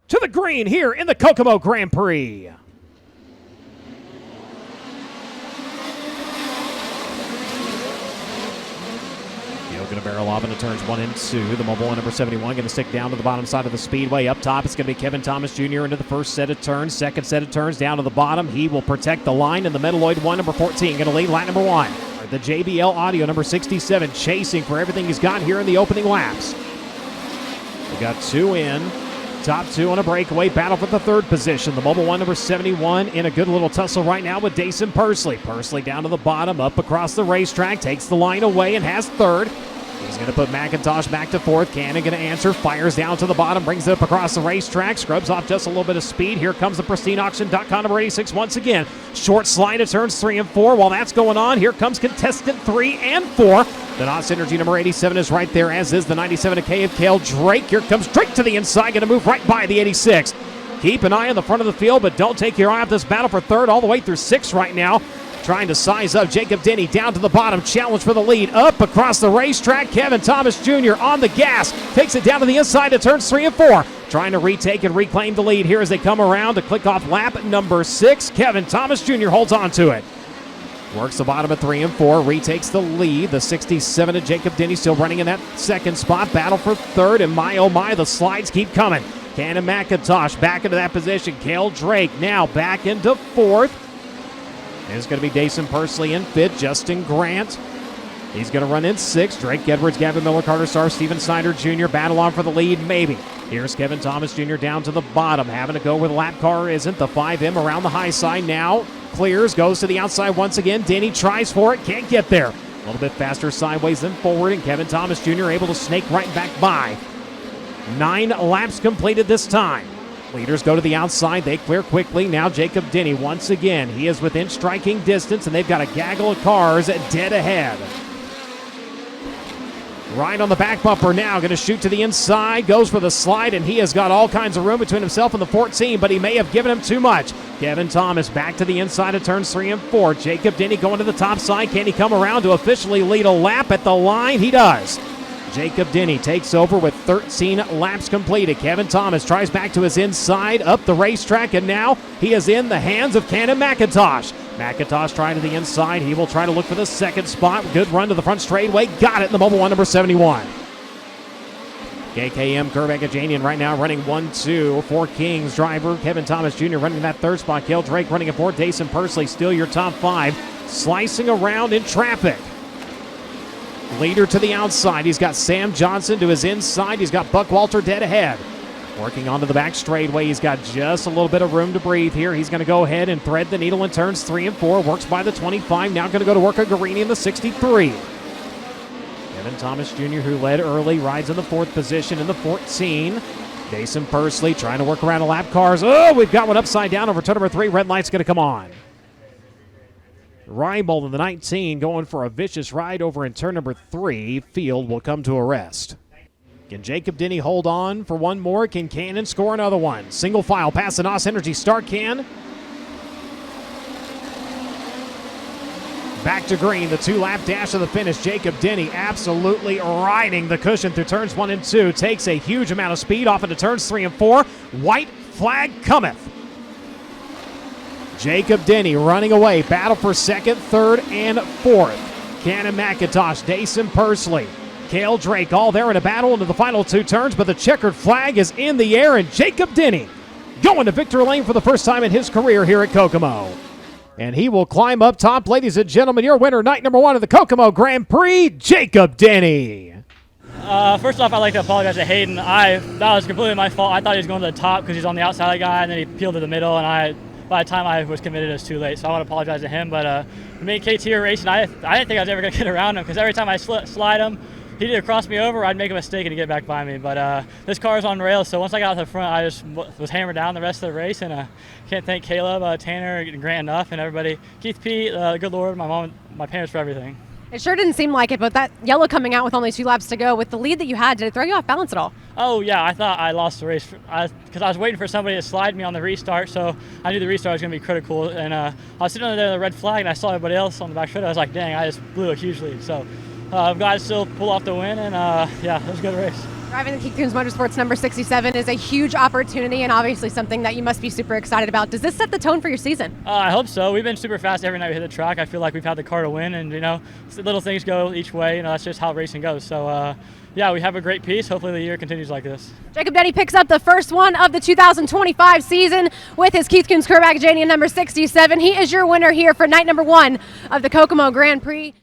to the green here in the Kokomo Grand Prix. Going to barrel off into turns 1 and 2. The mobile number 71 going to stick down to the bottom side of the speedway. Up top, it's going to be Kevin Thomas Jr. into the first set of turns. Second set of turns down to the bottom. He will protect the line in the Metalloid 1, number 14, going to lead lap number 1. The JBL Audio, number 67, chasing for everything he's got here in the opening laps. We got 2 in. Top 2 on a breakaway. Battle for the 3rd position. The mobile 1, number 71, in a good little tussle right now with Dason Pursley. Pursley down to the bottom, up across the racetrack, takes the line away and has 3rd. He's going to put McIntosh back to 4th. Cannon going to answer. Fires down to the bottom. Brings it up across the racetrack. Scrubs off just a little bit of speed. Here comes the PristineAuction.com number 86 once again. Short slide of turns 3 and 4. While that's going on, here comes contestant 3 and 4. The NOS Energy number 87 is right there, as is the 97 of Cale Drake. Here comes Drake to the inside. Going to move right by the 86. Keep an eye on the front of the field, but don't take your eye off this battle for 3rd all the way through 6th right now. Trying to size up Jacob Denny down to the bottom. Challenge for the lead. Up across the racetrack. Kevin Thomas Jr. on the gas. Takes it down to the inside to turns 3 and 4. Trying to retake and reclaim the lead here as they come around to click off lap number 6. Kevin Thomas Jr. holds on to it. Works the bottom of 3 and 4. Retakes the lead. The 67 of Jacob Denny still running in that 2nd spot. Battle for 3rd. And my, oh my, the slides keep coming. Cannon McIntosh back into that position. Cale Drake now back into 4th. It's going to be Dason Pursley in 5th. Justin Grant, he's going to run in 6th. Drake Edwards, Gavin Miller, Carter Starr, Steven Snyder Jr. battle on for the lead, maybe. Here's Kevin Thomas Jr. down to the bottom, having to go where the lap car isn't. The 5M around the high side now. Clears, goes to the outside once again. Denny tries for it, can't get there. A little bit faster sideways than forward, and Kevin Thomas Jr. able to snake right back by. 9 laps completed this time. Leaders go to the outside. They clear quickly. Now Jacob Denny once again. He is within striking distance, and they've got a gaggle of cars dead ahead. Right on the back bumper now. Going to shoot to the inside. Goes for the slide, and he has got all kinds of room between himself and the 14, but he may have given him too much. Kevin Thomas back to the inside of turns 3 and 4. Jacob Denny going to the top side. Can he come around to officially lead a lap at the line? He does. Jacob Denny takes over with 13 laps completed. Kevin Thomas tries back to his inside, up the racetrack, and now he is in the hands of Cannon McIntosh. McIntosh trying to the inside. He will try to look for the 2nd spot. Good run to the front straightaway. Got it in the mobile 1, number 71. KKM Kurbagajanian right now running 1-2 for Kings. Driver Kevin Thomas Jr. running that 3rd spot. Cale Drake running it for Dason Pursley. Still your top 5. Slicing around in traffic. Leader to the outside. He's got Sam Johnson to his inside. He's got Buck Walter dead ahead. Working onto the back straightaway. He's got just a little bit of room to breathe here. He's going to go ahead and thread the needle in turns 3 and 4. Works by the 25. Now going to go to work on Guarini in the 63. Kevin Thomas Jr., who led early, rides in the 4th position in the 14. Dason Pursley trying to work around the lap cars. Oh, we've got one upside down over turn number 3. Red light's going to come on. Reibold in the 19 going for a vicious ride over in turn number 3. Field will come to a rest. Can Jacob Denny hold on for one more? Can Cannon score another one? Single file past the NOS Energy start can. Back to green, the 2-lap dash of the finish. Jacob Denny absolutely riding the cushion through turns 1 and 2. Takes a huge amount of speed off into turns 3 and 4. White flag cometh. Jacob Denny running away. Battle for 2nd, 3rd, and 4th. Cannon McIntosh, Dason Pursley, Cale Drake all there in a battle into the final 2 turns, but the checkered flag is in the air, and Jacob Denny going to victory lane for the first time in his career here at Kokomo. And he will climb up top. Ladies and gentlemen, your winner, night number 1 of the Kokomo Grand Prix, Jacob Denny. First off, I'd like to apologize to Hayden. That was completely my fault. I thought he was going to the top because he's on the outside guy, and then he peeled to the middle, and by the time I was committed, it was too late. So I want to apologize to him. But me and KT were racing. I didn't think I was ever going to get around him because every time I slide him, he'd either cross me over or I'd make a mistake and he'd get back by me. But this car is on rails, so once I got out to the front, I just was hammered down the rest of the race. And can't thank Caleb, Tanner, Grant enough, and everybody. Keith P, good Lord, my mom, my parents for everything. It sure didn't seem like it, but that yellow coming out with only 2 laps to go, with the lead that you had, did it throw you off balance at all? Oh, yeah, I thought I lost the race because I was waiting for somebody to slide me on the restart, so I knew the restart was going to be critical. And I was sitting under the red flag, and I saw everybody else on the back straight. I was like, dang, I just blew a huge lead. So I'm glad to still pull off the win, and yeah, it was a good race. Driving the Keith Kunz Motorsports number 67 is a huge opportunity and obviously something that you must be super excited about. Does this set the tone for your season? I hope so. We've been super fast every night we hit the track. I feel like we've had the car to win, and little things go each way. That's just how racing goes. So yeah, we have a great piece. Hopefully the year continues like this. Jacob Denny picks up the first one of the 2025 season with his Keith Kunz Curb Academy number 67. He is your winner here for night number 1 of the Kokomo Grand Prix.